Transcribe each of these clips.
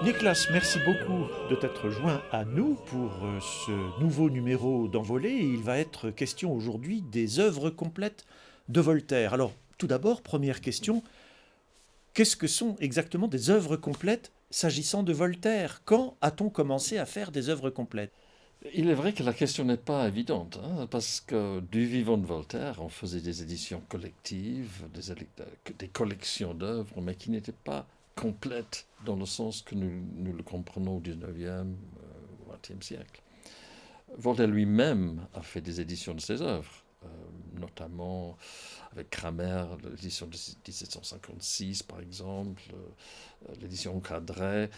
Nicolas, merci beaucoup de t'être joint à nous pour ce nouveau numéro d'Envolée. Il va être question aujourd'hui des œuvres complètes de Voltaire. Alors, tout d'abord, première question, qu'est-ce que sont exactement des œuvres complètes s'agissant de Voltaire? Quand a-t-on commencé à faire des œuvres complètes? Il est vrai que la question n'est pas évidente, hein, parce que du vivant de Voltaire, on faisait des éditions collectives, des collections d'œuvres, mais qui n'étaient pas complètes dans le sens que nous le comprenons au XIXe ou XXe siècle. Voltaire lui-même a fait des éditions de ses œuvres, notamment avec Cramer, l'édition de 1756 par exemple, l'édition encadrée,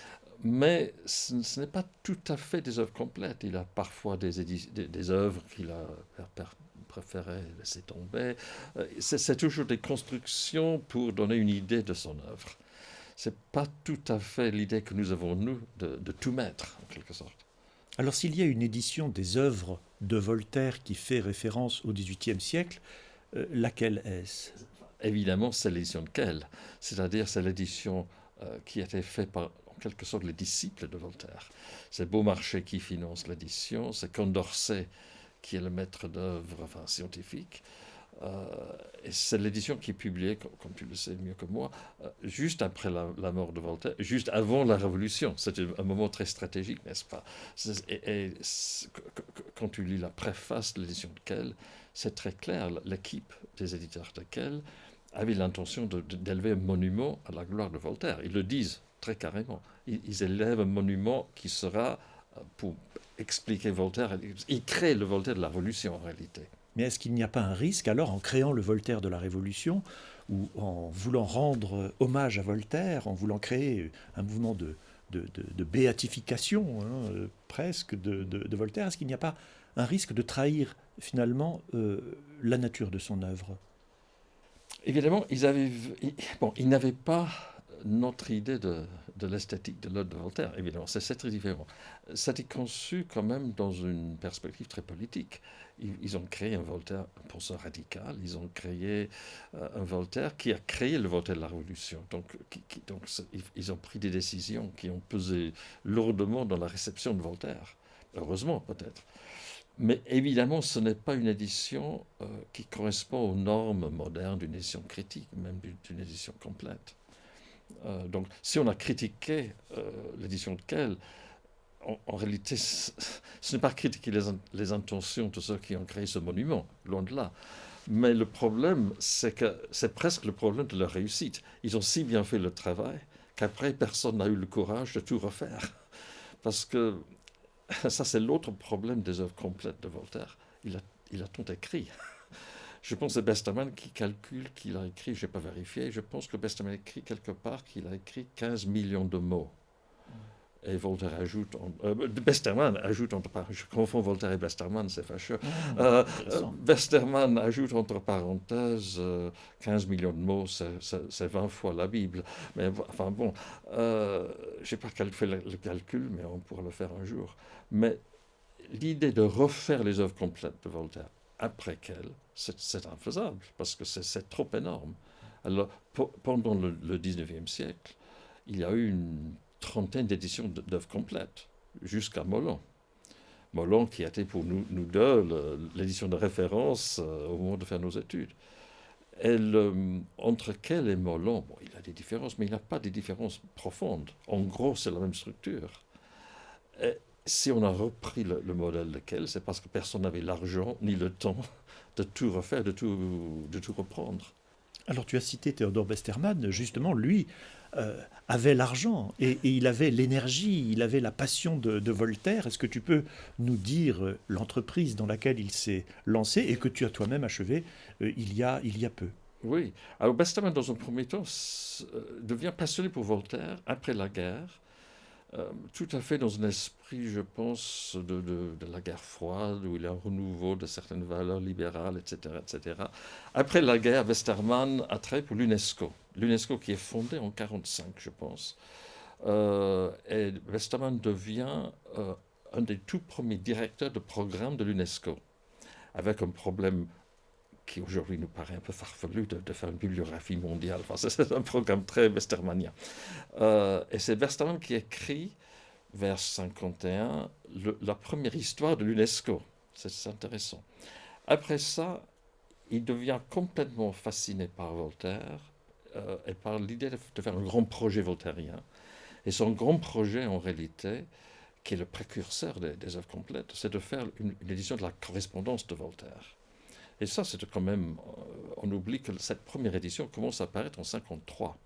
mais ce n'est pas tout à fait des œuvres complètes. Il a parfois des œuvres qu'il a préféré laisser tomber. C'est toujours des constructions pour donner une idée de son œuvre. Ce n'est pas tout à fait l'idée que nous avons, nous, de tout mettre, en quelque sorte. Alors, s'il y a une édition des œuvres de Voltaire qui fait référence au XVIIIe siècle, laquelle est-ce? Évidemment, c'est l'édition de Kehl, c'est-à-dire c'est l'édition qui a été faite par, en quelque sorte, les disciples de Voltaire. C'est Beaumarchais qui finance l'édition, c'est Condorcet qui est le maître d'œuvre scientifique. Et c'est l'édition qui est publiée, comme tu le sais mieux que moi, juste après la mort de Voltaire, juste avant la Révolution. C'est un moment très stratégique, n'est-ce pas? Quand tu lis la préface de l'édition de Kehl, c'est très clair. L'équipe des éditeurs de Kehl avait l'intention d'élever un monument à la gloire de Voltaire. Ils le disent très carrément. Ils élèvent un monument qui sera pour expliquer Voltaire. Ils créent le Voltaire de la Révolution en réalité. Mais est-ce qu'il n'y a pas un risque, alors, en créant le Voltaire de la Révolution, ou en voulant rendre hommage à Voltaire, en voulant créer un mouvement de béatification, hein, presque, de Voltaire, est-ce qu'il n'y a pas un risque de trahir, finalement, la nature de son œuvre? Évidemment, ils n'avaient pas notre idée de l'esthétique de l'œuvre de Voltaire, évidemment, c'est très différent. C'était conçu quand même dans une perspective très politique. Ils ont créé un Voltaire, un penseur radical, ils ont créé un Voltaire qui a créé le Voltaire de la Révolution. Donc, ils ont pris des décisions qui ont pesé lourdement dans la réception de Voltaire. Heureusement, peut-être. Mais évidemment, ce n'est pas une édition qui correspond aux normes modernes d'une édition critique, même d'une édition complète. Donc, si on a critiqué l'édition de Kehl, en réalité, ce n'est pas critiquer les intentions de ceux qui ont créé ce monument, loin de là. Mais le problème, c'est que c'est presque le problème de leur réussite. Ils ont si bien fait le travail qu'après, personne n'a eu le courage de tout refaire. Parce que ça, c'est l'autre problème des œuvres complètes de Voltaire. Il a tout écrit. Je pense que c'est Besterman qui calcule qu'il a écrit, je n'ai pas vérifié, je pense que Besterman a écrit quelque part qu'il a écrit 15 millions de mots. Et Voltaire ajoute, Besterman ajoute entre parenthèses, je confonds Voltaire et Besterman, c'est fâcheux. Besterman ajoute entre parenthèses 15 millions de mots, c'est 20 fois la Bible. Mais enfin bon, je n'ai pas fait le calcul, mais on pourra le faire un jour. Mais l'idée de refaire les œuvres complètes de Voltaire après qu'elle, c'est infaisable, parce que c'est trop énorme. Alors, pendant le 19e siècle, il y a eu une trentaine d'éditions d'œuvres complètes, jusqu'à Molon. Molon qui a été pour nous deux l'édition de référence au moment de faire nos études. Entre Kehl et Molon, bon, il a des différences, mais il n'a pas des différences profondes. En gros, c'est la même structure. Et si on a repris le modèle de Kehl, c'est parce que personne n'avait l'argent ni le temps de tout refaire, de tout reprendre. Alors, tu as cité Théodore Besterman, justement, lui avait l'argent et il avait l'énergie, il avait la passion de Voltaire. Est-ce que tu peux nous dire l'entreprise dans laquelle il s'est lancé et que tu as toi-même achevé il y a peu? Oui. Alors, Besterman, dans un premier temps, devient passionné pour Voltaire après la guerre. Tout à fait dans un esprit, je pense, de la guerre froide, où il y a un renouveau de certaines valeurs libérales, etc., etc. Après la guerre, Westermann a travaillé pour l'UNESCO. L'UNESCO qui est fondée en 1945, je pense. Et Westermann devient un des tout premiers directeurs de programme de l'UNESCO, avec un problème qui aujourd'hui nous paraît un peu farfelu de faire une bibliographie mondiale. Enfin, c'est un programme très westermannien. Et c'est Westermann qui écrit, vers 1951, la première histoire de l'UNESCO. C'est intéressant. Après ça, il devient complètement fasciné par Voltaire et par l'idée de faire un grand projet voltairien. Et son grand projet, en réalité, qui est le précurseur des œuvres complètes, c'est de faire une édition de la correspondance de Voltaire. Et ça, c'est quand même, on oublie que cette première édition commence à apparaître en 1953.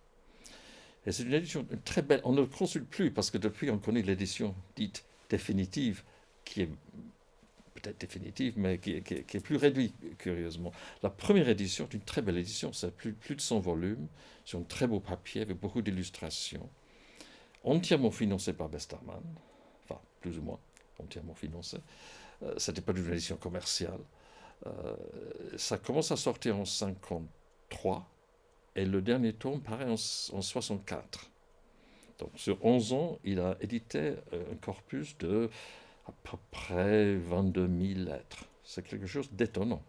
Et c'est une édition très belle. On ne le consulte plus parce que depuis, on connaît l'édition dite définitive, qui est peut-être définitive, mais qui est plus réduite, curieusement. La première édition est une très belle édition. C'est plus de 100 volumes, sur un très beau papier avec beaucoup d'illustrations, entièrement financée par Westermann, enfin, plus ou moins entièrement financée. Ce n'était pas une édition commerciale. Ça commence à sortir en 1953 et le dernier tome paraît en 1964. Donc sur 11 ans, il a édité un corpus de à peu près 22 000 lettres. C'est quelque chose d'étonnant.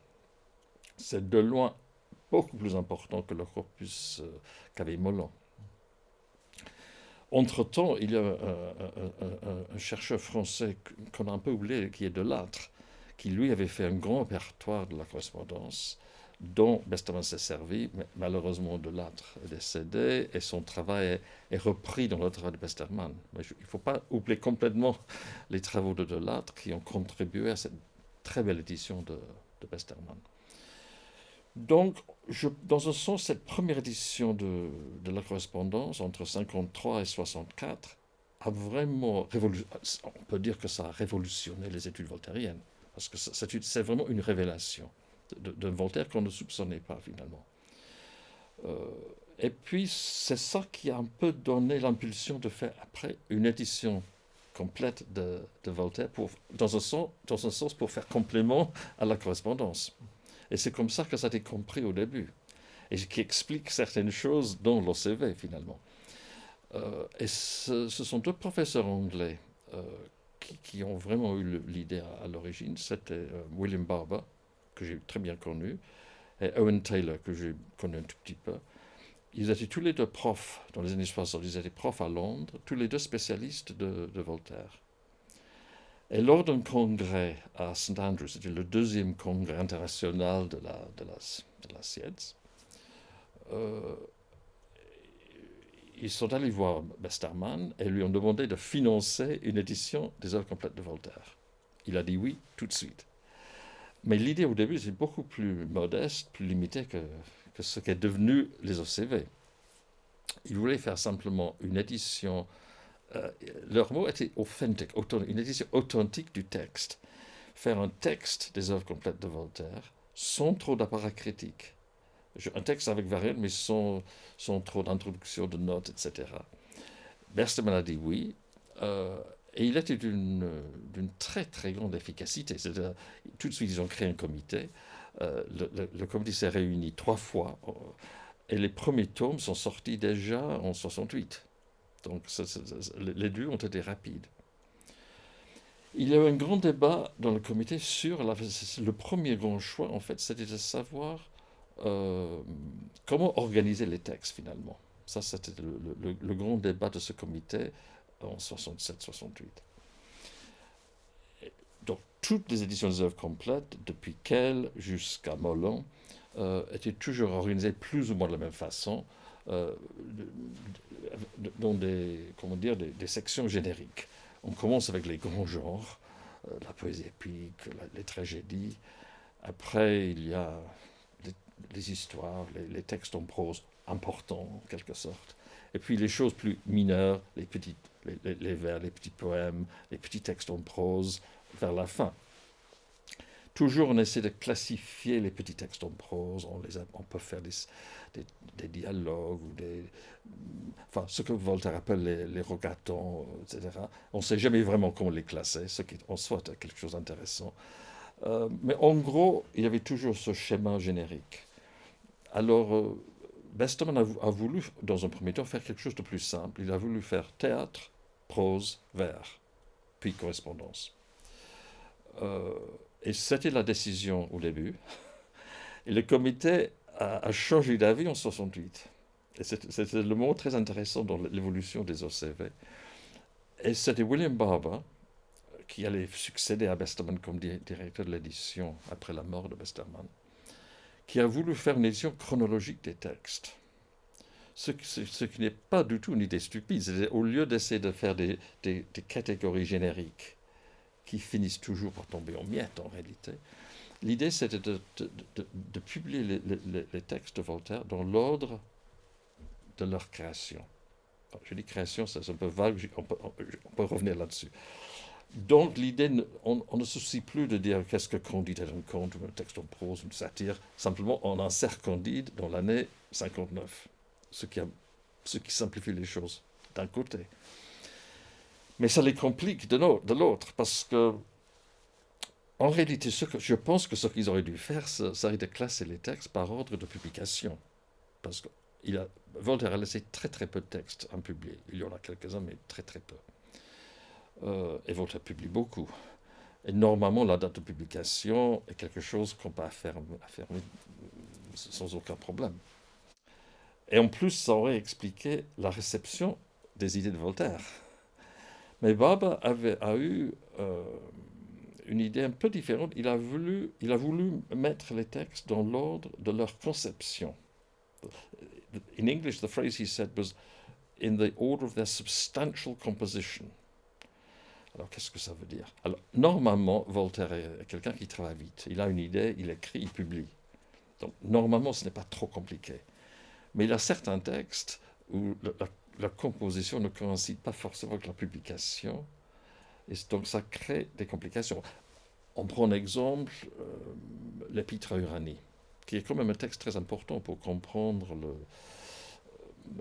C'est de loin beaucoup plus important que le corpus qu'avait Molon. Entre-temps, il y a un chercheur français qu'on a un peu oublié, qui est Delattre, qui lui avait fait un grand répertoire de la correspondance, dont Westermann s'est servi, mais malheureusement Delattre est décédé et son travail est repris dans le travail de Westermann. Mais il ne faut pas oublier complètement les travaux de Delattre qui ont contribué à cette très belle édition de Westermann. Donc, dans un sens, cette première édition de la correspondance entre 1953 et 1964 a vraiment on peut dire que ça a révolutionné les études voltairiennes, parce que c'est vraiment une révélation d'un Voltaire qu'on ne soupçonnait pas finalement. Et puis, c'est ça qui a un peu donné l'impulsion de faire après une édition complète de Voltaire, dans un sens pour faire complément à la correspondance. Et c'est comme ça que ça a été compris au début, et qui explique certaines choses dans l'OCV finalement. Et ce sont deux professeurs anglais qui ont vraiment eu l'idée à l'origine. C'était William Barber, que j'ai très bien connu, et Owen Taylor, que j'ai connu un tout petit peu. Ils étaient tous les deux profs dans les années 60, ils étaient profs à Londres, tous les deux spécialistes de Voltaire. Et lors d'un congrès à St Andrews, c'était le deuxième congrès international de la science, ils sont allés voir Westermann et lui ont demandé de financer une édition des œuvres complètes de Voltaire. Il a dit oui tout de suite. Mais l'idée au début, c'est beaucoup plus modeste, plus limitée que ce qu'est devenu les OCV. Ils voulaient faire simplement une édition, leur mot était authentic, une édition authentique du texte. Faire un texte des œuvres complètes de Voltaire sans trop d'apparat critique. Un texte avec variantes, mais sans trop d'introduction, de notes, etc. Westermann a dit oui, et il était d'une très très grande efficacité. Tout de suite, ils ont créé un comité. Le comité s'est réuni 3 fois, et les premiers tomes sont sortis déjà en 68. Donc les deux ont été rapides. Il y a eu un grand débat dans le comité sur le premier grand choix, en fait, c'était de savoir comment organiser les textes finalement. Ça, c'était le grand débat de ce comité en 67-68. Donc, toutes les éditions des œuvres complètes, depuis Kehl jusqu'à Molon, étaient toujours organisées plus ou moins de la même façon, dans des sections génériques. On commence avec les grands genres, la poésie épique, les tragédies. Après, il y a les histoires, les textes en prose importants en quelque sorte. Et puis les choses plus mineures, les vers, les petits poèmes, les petits textes en prose, vers la fin. Toujours, on essaie de classifier les petits textes en prose. On peut faire des dialogues ou enfin, ce que Voltaire appelle les rogatons, etc. On ne sait jamais vraiment comment les classer, ce qui en soi est quelque chose d'intéressant. Mais en gros, il y avait toujours ce schéma générique. Alors, Westermann a voulu, dans un premier temps, faire quelque chose de plus simple. Il a voulu faire théâtre, prose, vers, puis correspondance. Et c'était la décision au début. Et le comité a changé d'avis en 68. Et c'était le moment très intéressant dans l'évolution des OCV. Et c'était William Barber, qui allait succéder à Westermann comme directeur de l'édition après la mort de Westermann, qui a voulu faire une édition chronologique des textes. Ce qui n'est pas du tout une idée stupide. Au lieu d'essayer de faire des catégories génériques qui finissent toujours par tomber en miettes en réalité, l'idée c'était de publier les textes de Voltaire dans l'ordre de leur création. Enfin, je dis création, c'est un peu vague, on peut revenir là-dessus. Donc l'idée, on ne se soucie plus de dire qu'est-ce que Candide est un conte ou un texte en prose, une satire. Simplement, on insère Candide dans l'année 59, ce qui simplifie les choses d'un côté. Mais ça les complique de l'autre, parce que en réalité, je pense que ce qu'ils auraient dû faire, ça serait de classer les textes par ordre de publication. Parce que Voltaire a laissé très très peu de textes impubliés. Il y en a quelques-uns, mais très très peu. Et Voltaire publie beaucoup. Et normalement, la date de publication est quelque chose qu'on peut affirmer sans aucun problème. Et en plus, ça aurait expliqué la réception des idées de Voltaire. Mais Barber a eu une idée un peu différente. Il a voulu mettre les textes dans l'ordre de leur conception. In English, the phrase he said was in the order of their substantial composition. Alors, qu'est-ce que ça veut dire? Alors, normalement, Voltaire est quelqu'un qui travaille vite. Il a une idée, il écrit, il publie. Donc, normalement, ce n'est pas trop compliqué. Mais il y a certains textes où la composition ne coïncide pas forcément avec la publication. Et donc, ça crée des complications. On prend un exemple, l'Épître à Uranie, qui est quand même un texte très important pour comprendre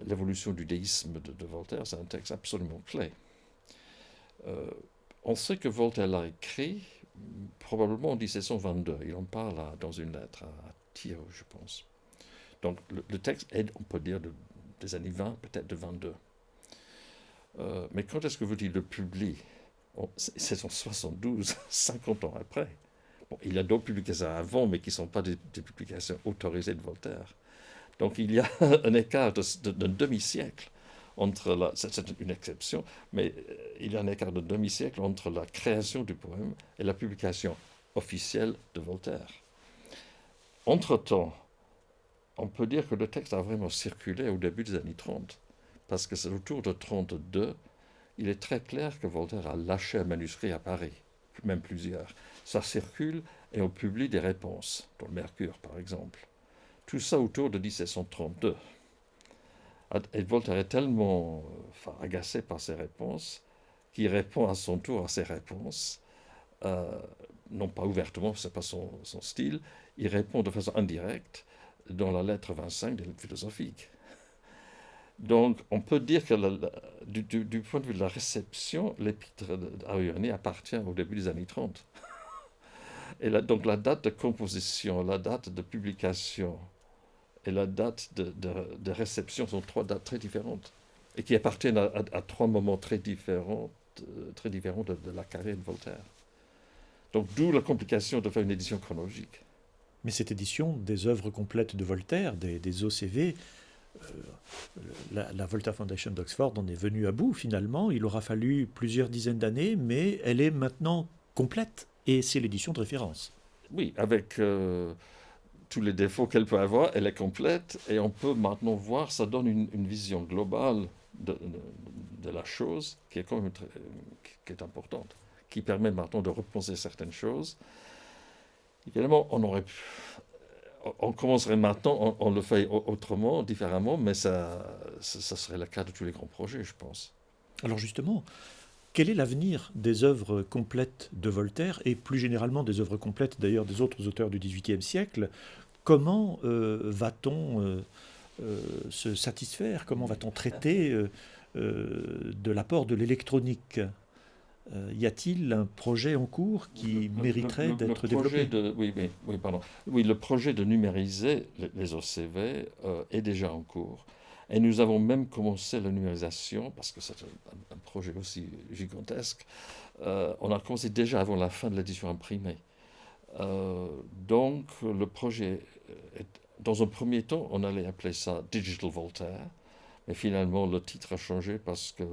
l'évolution du déisme de Voltaire. C'est un texte absolument clé. On sait que Voltaire l'a écrit probablement en 1722. Il en parle dans une lettre à Thiers, je pense. Donc le texte est, on peut dire, des années 20, peut-être de 22. Mais quand est-ce que vous-il le publie? C'est en 72, 50 ans après. Bon, il y a d'autres publications avant, mais qui ne sont pas des publications autorisées de Voltaire. Donc il y a un écart d'un demi-siècle entre c'est une exception, mais il y a un écart de demi-siècle entre la création du poème et la publication officielle de Voltaire. Entre-temps, on peut dire que le texte a vraiment circulé au début des années 30, parce que c'est autour de 32, il est très clair que Voltaire a lâché un manuscrit à Paris, même plusieurs. Ça circule et on publie des réponses, dans le Mercure par exemple. Tout ça autour de 1732. Et Voltaire est tellement agacé par ces réponses qu'il répond à son tour à ces réponses, non pas ouvertement, ce n'est pas son style, il répond de façon indirecte dans la lettre 25 des lettres philosophiques. Donc on peut dire que du point de vue de la réception, l'Épître à Uranie appartient au début des années 30. Et donc la date de composition, la date de publication et la date de réception sont trois dates très différentes et qui appartiennent à trois moments très différents de la carrière de Voltaire. Donc d'où la complication de faire une édition chronologique. Mais cette édition des œuvres complètes de Voltaire, des OCV, la Voltaire Foundation d'Oxford en est venue à bout finalement. Il aura fallu plusieurs dizaines d'années, mais elle est maintenant complète et c'est l'édition de référence. Oui, avec tous les défauts qu'elle peut avoir, elle est complète et on peut maintenant voir, ça donne une vision globale de la chose qui est quand même qui est importante, qui permet maintenant de repenser certaines choses. Évidemment, on commencerait maintenant, on le fait autrement, différemment, mais ça serait le cas de tous les grands projets, je pense. Alors justement, quel est l'avenir des œuvres complètes de Voltaire et plus généralement des œuvres complètes d'ailleurs des autres auteurs du XVIIIe siècle? Comment va-t-on se satisfaire? Comment va-t-on traiter de l'apport de l'électronique? Y a-t-il un projet en cours qui mériterait d'être développé? Oui, le projet de numériser les OCV est déjà en cours. Et nous avons même commencé la numérisation, parce que c'est un projet aussi gigantesque. On a commencé déjà avant la fin de l'édition imprimée. Donc, le projet, dans un premier temps, on allait appeler ça Digital Voltaire. Mais finalement, le titre a changé parce que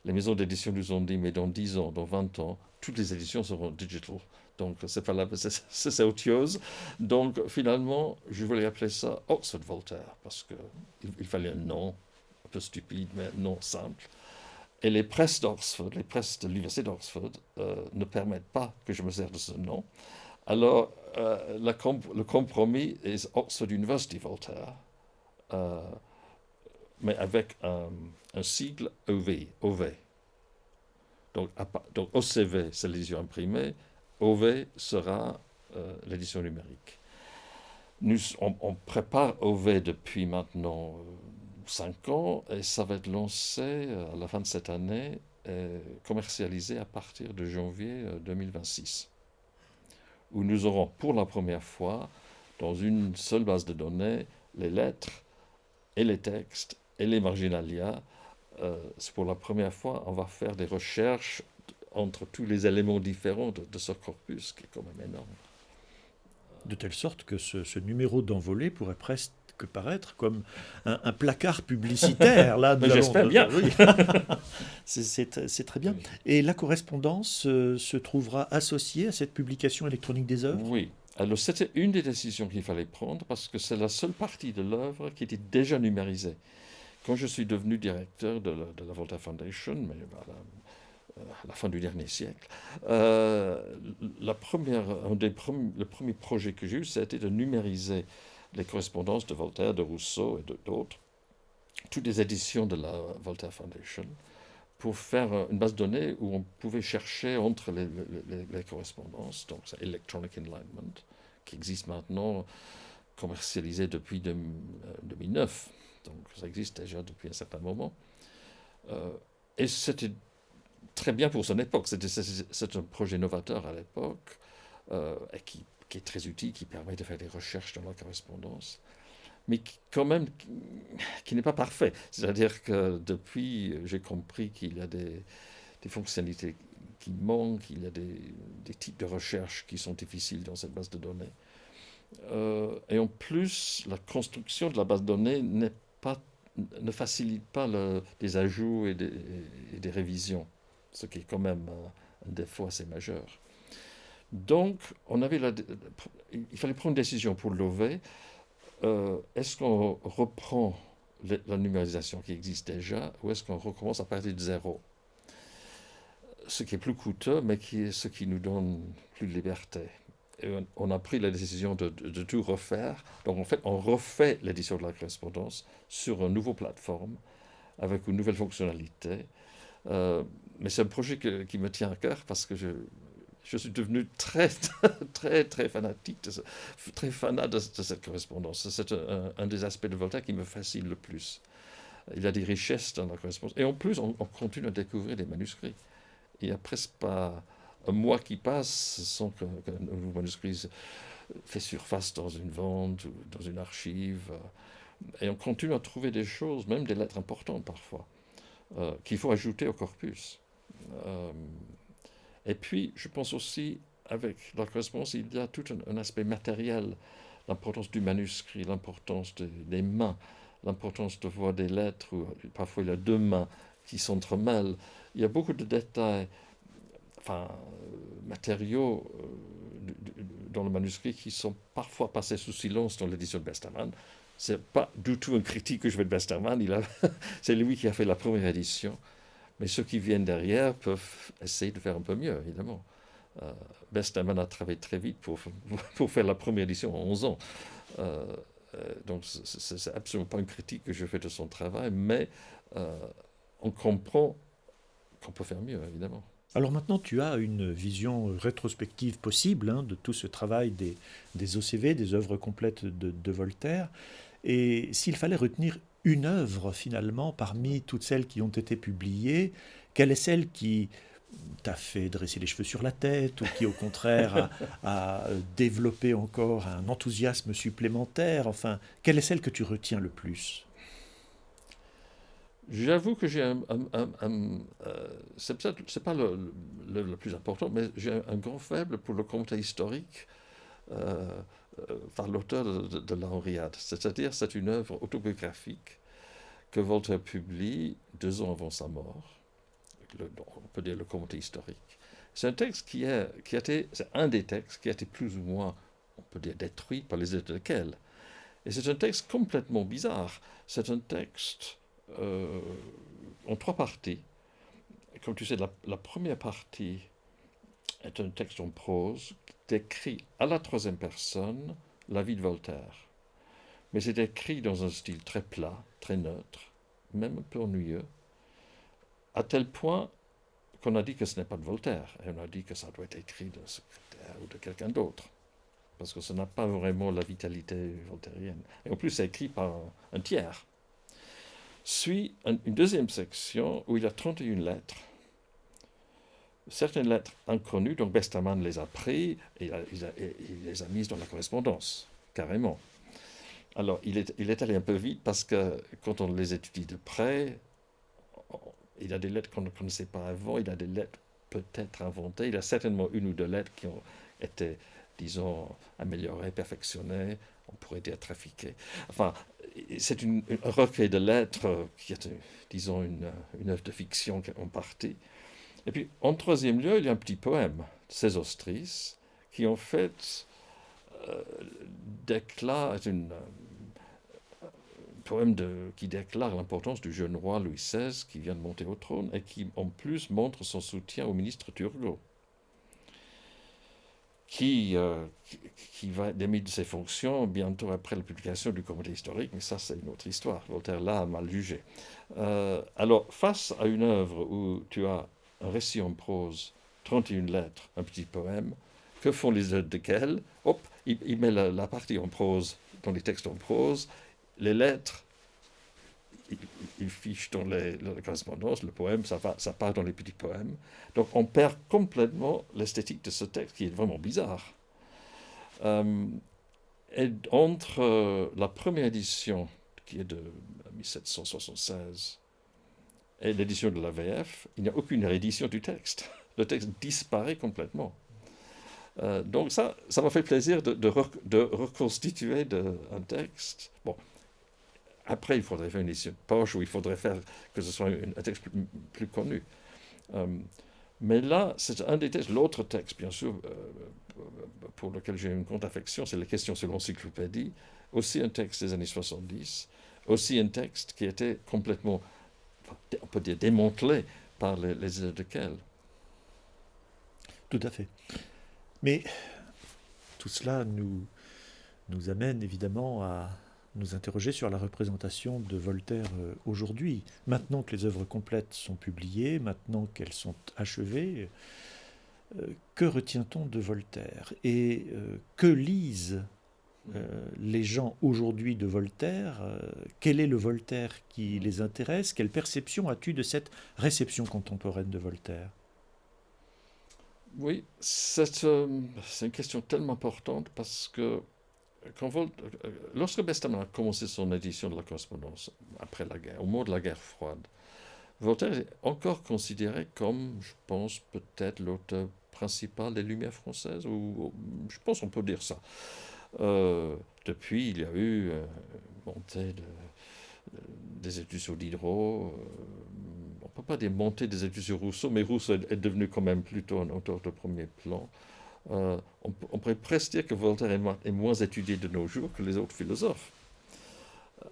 les maisons d'édition nous ont dit, mais dans 10 ans, dans 20 ans, toutes les éditions seront digital. Donc, c'est autre chose. Donc, finalement, je voulais appeler ça Oxford Voltaire, parce qu'il fallait un nom un peu stupide, mais un nom simple. Et les presses d'Oxford, les presses de l'Université d'Oxford, ne permettent pas que je me sers de ce nom. Alors, le compromis est Oxford University Voltaire, mais avec un sigle OV. Donc OCV, c'est l'édition imprimée, OV sera l'édition numérique. On prépare OV depuis maintenant 5 ans et ça va être lancé à la fin de cette année et commercialisé à partir de janvier 2026, où nous aurons pour la première fois, dans une seule base de données, les lettres et les textes et les marginalia. C'est pour la première fois, on va faire des recherches entre tous les éléments différents de ce corpus, qui est quand même énorme. De telle sorte que ce numéro d'envolée pourrait presque paraître comme un placard publicitaire. Là, j'espère bien. Oui. C'est très bien. Et la correspondance se trouvera associée à cette publication électronique des œuvres? Oui. Alors, c'était une des décisions qu'il fallait prendre parce que c'est la seule partie de l'œuvre qui était déjà numérisée. Quand je suis devenu directeur de la Voltaire Foundation, mais à la fin du dernier siècle, le premier projet que j'ai eu, c'était de numériser les correspondances de Voltaire, de Rousseau et d'autres, toutes les éditions de la Voltaire Foundation, pour faire une base de données où on pouvait chercher entre les correspondances. Donc c'est Electronic Enlightenment, qui existe maintenant, commercialisé depuis 2009. Donc ça existe déjà depuis un certain moment. Et c'était très bien pour son époque. C'est un projet novateur à l'époque, et qui est très utile, qui permet de faire des recherches dans la correspondance, mais quand même qui n'est pas parfait. C'est-à-dire que depuis, j'ai compris qu'il y a des fonctionnalités qui manquent, il y a des types de recherches qui sont difficiles dans cette base de données. Et en plus, la construction de la base de données ne facilite pas des ajouts et des révisions, ce qui est quand même un défaut assez majeur. Donc, il fallait prendre une décision pour l'OV. Est-ce qu'on reprend la numérisation qui existe déjà ou est-ce qu'on recommence à partir de zéro? Ce qui est plus coûteux, mais ce qui nous donne plus de liberté. Et on a pris la décision de tout refaire. Donc, en fait, on refait l'édition de la correspondance sur une nouvelle plateforme avec une nouvelle fonctionnalité. Mais c'est un projet qui me tient à cœur parce que je suis devenu très, très, très fanatique, très fanat de cette correspondance. C'est un des aspects de Voltaire qui me fascine le plus. Il y a des richesses dans la correspondance. Et en plus, on continue à découvrir des manuscrits. Il n'y a presque pas un mois qui passe sans qu'un nouveau manuscrit fait surface dans une vente ou dans une archive. Et on continue à trouver des choses, même des lettres importantes parfois, qu'il faut ajouter au corpus. Et puis, je pense aussi, avec la correspondance, il y a tout un aspect matériel, l'importance du manuscrit, l'importance des mains, l'importance de voir des lettres, où parfois il y a 2 mains qui s'entremêlent. Il y a beaucoup de détails, matériaux dans le manuscrit qui sont parfois passés sous silence dans l'édition de Westermann. C'est pas du tout une critique que je fais de Westermann, c'est lui qui a fait la première édition. Mais ceux qui viennent derrière peuvent essayer de faire un peu mieux, évidemment. Westermann a travaillé très vite pour faire la première édition en 11 ans. Donc, c'est absolument pas une critique que je fais de son travail, mais on comprend qu'on peut faire mieux, évidemment. Alors maintenant, tu as une vision rétrospective possible de tout ce travail des OCV, des œuvres complètes de Voltaire. Et s'il fallait retenir une œuvre finalement parmi toutes celles qui ont été publiées, quelle est celle qui t'a fait dresser les cheveux sur la tête ou qui au contraire a développé encore un enthousiasme supplémentaire? Enfin, quelle est celle que tu retiens le plus? J'avoue que j'ai c'est pas le plus important, mais j'ai un grand faible pour le commentaire historique euh, par l'auteur de la Henriade. C'est-à-dire, c'est une œuvre autobiographique que Voltaire publie 2 ans avant sa mort. On peut dire le commentaire historique. C'est un texte c'est un des textes qui a été plus ou moins, on peut dire, détruit par les études de Kehl. Et c'est un texte complètement bizarre. C'est un texte en 3 parties. Comme tu sais, la première partie est un texte en prose qui décrit à la 3e personne la vie de Voltaire. Mais c'est écrit dans un style très plat, très neutre, même un peu ennuyeux, à tel point qu'on a dit que ce n'est pas de Voltaire, et on a dit que ça doit être écrit d'un secrétaire ou de quelqu'un d'autre, parce que ça n'a pas vraiment la vitalité voltairienne. Et en plus, c'est écrit par un tiers. Suit une deuxième section où il y a 31 lettres. Certaines lettres inconnues, donc Westermann les a pris et il les a mises dans la correspondance, carrément. Alors, il est allé un peu vite parce que quand on les étudie de près, il y a des lettres qu'on ne connaissait pas avant, il y a des lettres peut-être inventées, il y a certainement 1 ou 2 lettres qui ont été, disons, améliorées, perfectionnées, on pourrait dire trafiquées. Enfin, c'est un recueil de lettres qui est, disons, une œuvre de fiction en partie. Et puis, en 3e lieu, il y a un petit poème, Sésostris, qui en fait déclare, est un poème qui déclare l'importance du jeune roi Louis XVI qui vient de monter au trône et qui en plus montre son soutien au ministre Turgot, qui va être démis de ses fonctions bientôt après la publication du commentaire historique, mais ça c'est une autre histoire. Voltaire là a mal jugé. Alors, face à une œuvre où tu as un récit en prose, 31 lettres, un petit poème, que font les œuvres de Kehl? Hop, il met la partie en prose dans les textes en prose, les lettres, il fiche dans la correspondance, le poème, ça part dans les petits poèmes. Donc on perd complètement l'esthétique de ce texte qui est vraiment bizarre. Et entre la première édition, qui est de 1776, et l'édition de la VF, il n'y a aucune réédition du texte. Le texte disparaît complètement. Donc ça m'a fait plaisir de reconstituer un texte. Bon, après, il faudrait faire une édition de poche, ou il faudrait faire que ce soit un texte plus connu. Mais là, c'est un des textes. L'autre texte, bien sûr, pour lequel j'ai une grande affection, c'est les questions sur l'encyclopédie. Aussi un texte des années 70. Aussi un texte qui était complètement, on peut dire, démantelé par les œuvres de Kehl. Tout à fait. Mais tout cela nous amène évidemment à nous interroger sur la représentation de Voltaire aujourd'hui. Maintenant que les œuvres complètes sont publiées, maintenant qu'elles sont achevées, que retient-on de Voltaire? Et que lisent les gens aujourd'hui de Voltaire? Quel est le Voltaire qui les intéresse? Quelle perception as-tu de cette réception contemporaine de Voltaire? Oui, c'est une question tellement importante parce que lorsque Westermann a commencé son édition de la correspondance après la guerre, au moment de la guerre froide, Voltaire est encore considéré comme, je pense, peut-être l'auteur principal des Lumières françaises, ou je pense qu'on peut dire ça. Depuis, il y a eu montée des études sur Diderot. On ne peut pas dire montée des études sur Rousseau, mais Rousseau est devenu quand même plutôt un auteur de premier plan. On pourrait presque dire que Voltaire est moins étudié de nos jours que les autres philosophes.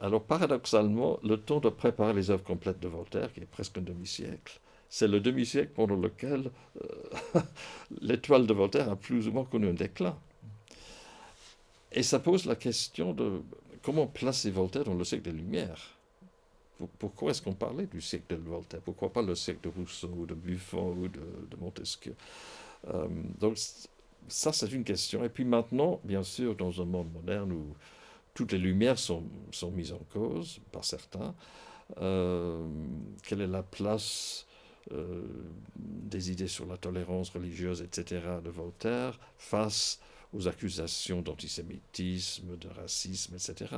Alors paradoxalement, le temps de préparer les œuvres complètes de Voltaire, qui est presque un demi-siècle, c'est le demi-siècle pendant lequel l'étoile de Voltaire a plus ou moins connu un déclin. Et ça pose la question de comment placer Voltaire dans le siècle des Lumières. pourquoi est-ce qu'on parlait du siècle de Voltaire? Pourquoi pas le siècle de Rousseau, ou de Buffon, ou de Montesquieu? Donc ça, c'est une question. Et puis maintenant, bien sûr, dans un monde moderne où toutes les lumières sont mises en cause par certains, quelle est la place des idées sur la tolérance religieuse, etc., de Voltaire face aux accusations d'antisémitisme, de racisme, etc.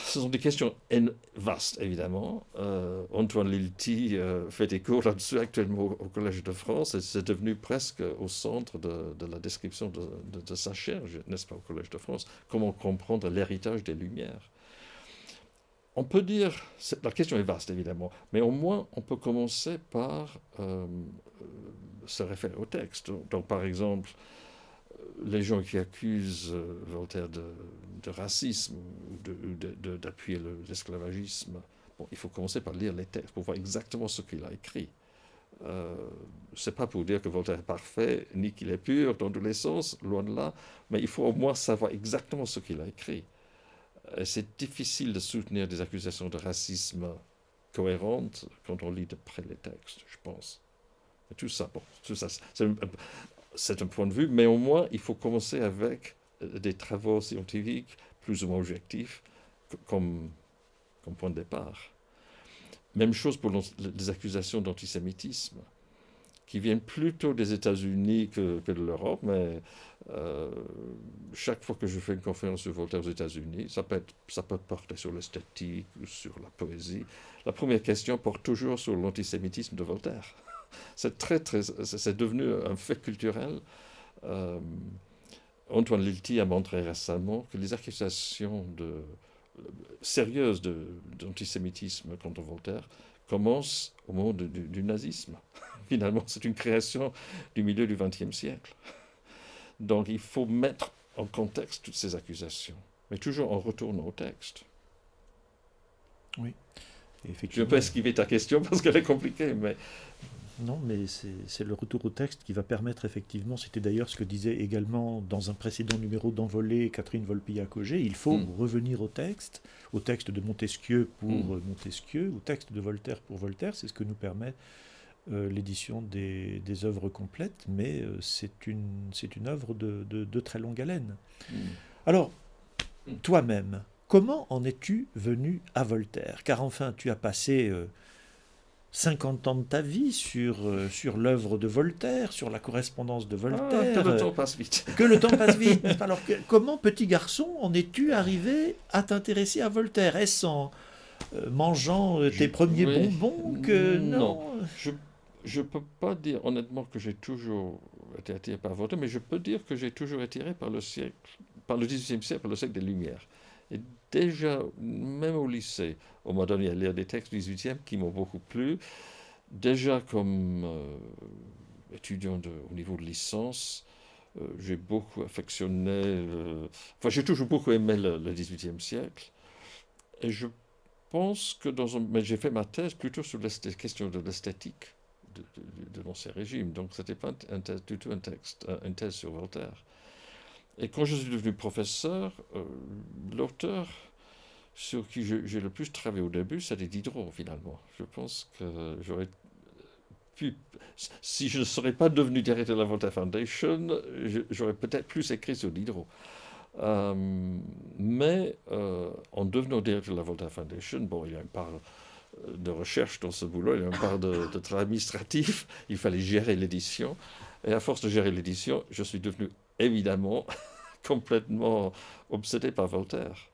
Ce sont des questions vastes, évidemment. Antoine Lilti fait des cours là-dessus actuellement au Collège de France, et c'est devenu presque au centre de la description de sa chaire, n'est-ce pas, au Collège de France, comment comprendre l'héritage des Lumières. On peut dire, la question est vaste évidemment, mais au moins on peut commencer par se référer au texte. Donc par exemple, les gens qui accusent Voltaire de racisme ou d'appuyer l'esclavagisme, bon, il faut commencer par lire les textes pour voir exactement ce qu'il a écrit. C'est pas pour dire que Voltaire est parfait, ni qu'il est pur dans tous les sens, loin de là, mais il faut au moins savoir exactement ce qu'il a écrit. C'est difficile de soutenir des accusations de racisme cohérentes quand on lit de près les textes, je pense. Et tout ça, c'est un point de vue, mais au moins, il faut commencer avec des travaux scientifiques plus ou moins objectifs comme point de départ. Même chose pour les accusations d'antisémitisme, qui viennent plutôt des États-Unis que de l'Europe, mais chaque fois que je fais une conférence sur Voltaire aux États-Unis, ça peut porter sur l'esthétique ou sur la poésie. La première question porte toujours sur l'antisémitisme de Voltaire. C'est devenu un fait culturel. Antoine Lilti a montré récemment que les accusations sérieuses d'antisémitisme contre Voltaire commencent au moment du nazisme. Finalement, c'est une création du milieu du XXe siècle. Donc il faut mettre en contexte toutes ces accusations, mais toujours en retournant au texte. Oui, effectivement. Je vais pas esquiver ta question parce qu'elle est compliquée, mais... Non, mais c'est le retour au texte qui va permettre effectivement, c'était d'ailleurs ce que disait également dans un précédent numéro d'Envolée Catherine Volpillac-Auger, il faut revenir au texte de Montesquieu pour Montesquieu, au texte de Voltaire pour Voltaire, c'est ce que nous permet l'édition des œuvres complètes, mais c'est une œuvre de très longue haleine. Alors, toi-même, comment en es-tu venu à Voltaire? Car enfin, tu as passé 50 ans de ta vie sur l'œuvre de Voltaire, sur la correspondance de Voltaire. Que le temps passe vite. Que le temps passe vite. Alors, comment, petit garçon, en es-tu arrivé à t'intéresser à Voltaire? Est-ce en mangeant tes premiers bonbons que... Non. Je ne peux pas dire honnêtement que j'ai toujours été attiré par Voltaire, mais je peux dire que j'ai toujours été attiré par le XVIIIe siècle, par le siècle des Lumières. Et déjà, même au lycée, on m'a donné à lire des textes du XVIIIe qui m'ont beaucoup plu. Déjà comme étudiant au niveau de licence, j'ai beaucoup affectionné... j'ai toujours beaucoup aimé le XVIIIe siècle. Et je pense que mais j'ai fait ma thèse plutôt sur les questions de l'esthétique de l'Ancien Régime. Donc, ce n'était pas du tout une thèse sur Voltaire. Et quand je suis devenu professeur, l'auteur sur qui j'ai le plus travaillé au début, c'était Diderot, finalement. Je pense que j'aurais pu... Si je ne serais pas devenu directeur de la Voltaire Foundation, j'aurais peut-être plus écrit sur Diderot. Mais en devenant directeur de la Voltaire Foundation, bon, il y a une part de recherche dans ce boulot, il y a une part de travail administratif, il fallait gérer l'édition. Et à force de gérer l'édition, je suis devenu évidemment complètement obsédé par Voltaire.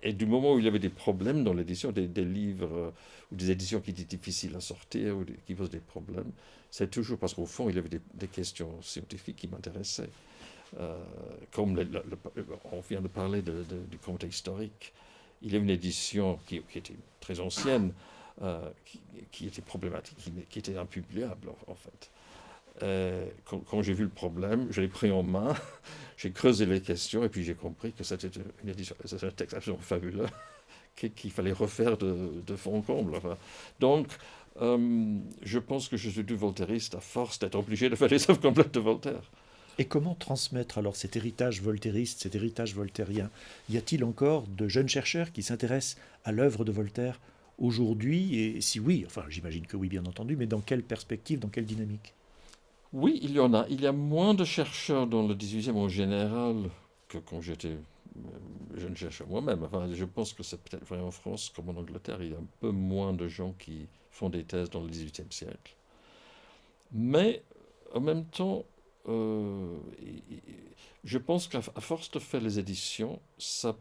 Et du moment où il y avait des problèmes dans l'édition, des livres ou des éditions qui étaient difficiles à sortir ou qui posent des problèmes, c'est toujours parce qu'au fond, il y avait des questions scientifiques qui m'intéressaient. Comme on vient de parler du commentaire historique, il y a une édition qui était très ancienne, qui était problématique, qui était impubliable en fait. Quand j'ai vu le problème, je l'ai pris en main, j'ai creusé les questions et puis j'ai compris que c'était un texte absolument fabuleux qu'il fallait refaire de fond en comble. Enfin. Donc, je pense que je suis du voltairiste à force d'être obligé de faire les œuvres complètes de Voltaire. Et comment transmettre alors cet héritage voltairiste, cet héritage voltairien? Y a-t-il encore de jeunes chercheurs qui s'intéressent à l'œuvre de Voltaire aujourd'hui? Et si oui, enfin j'imagine que oui bien entendu, mais dans quelle perspective, dans quelle dynamique? Oui, il y en a. Il y a moins de chercheurs dans le 18e en général que quand j'étais jeune chercheur moi-même. Enfin, je pense que c'est peut-être vrai en France comme en Angleterre. Il y a un peu moins de gens qui font des thèses dans le 18e siècle. Mais en même temps, euh, je pense qu'à force de faire les éditions, ça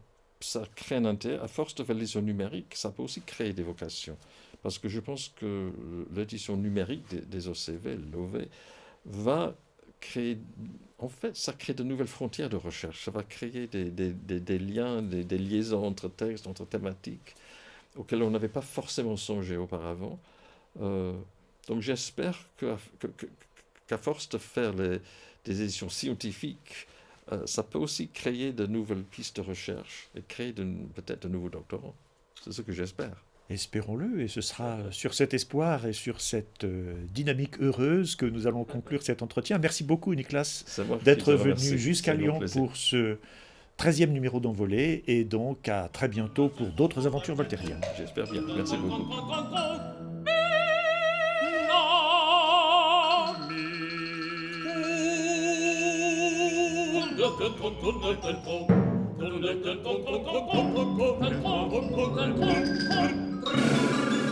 crée un intérêt. À force de faire l'édition numérique, ça peut aussi créer des vocations. Parce que je pense que l'édition numérique des OCV, l'OV, va créer, en fait, ça crée de nouvelles frontières de recherche. Ça va créer des liens, des liaisons entre textes, entre thématiques, auxquelles on n'avait pas forcément songé auparavant. Euh, donc j'espère qu'à force de faire des éditions scientifiques, ça peut aussi créer de nouvelles pistes de recherche et créer peut-être de nouveaux doctorants. C'est ce que j'espère. Espérons-le, et ce sera sur cet espoir et sur cette dynamique heureuse que nous allons conclure cet entretien. Merci beaucoup, Nicolas, C'est moi qui te d'être venu remercie. jusqu'à C'est un grand Lyon plaisir. pour ce 13e numéro d'Envolée, et donc à très bientôt pour d'autres aventures voltairiennes. J'espère bien. Merci beaucoup. Thank you.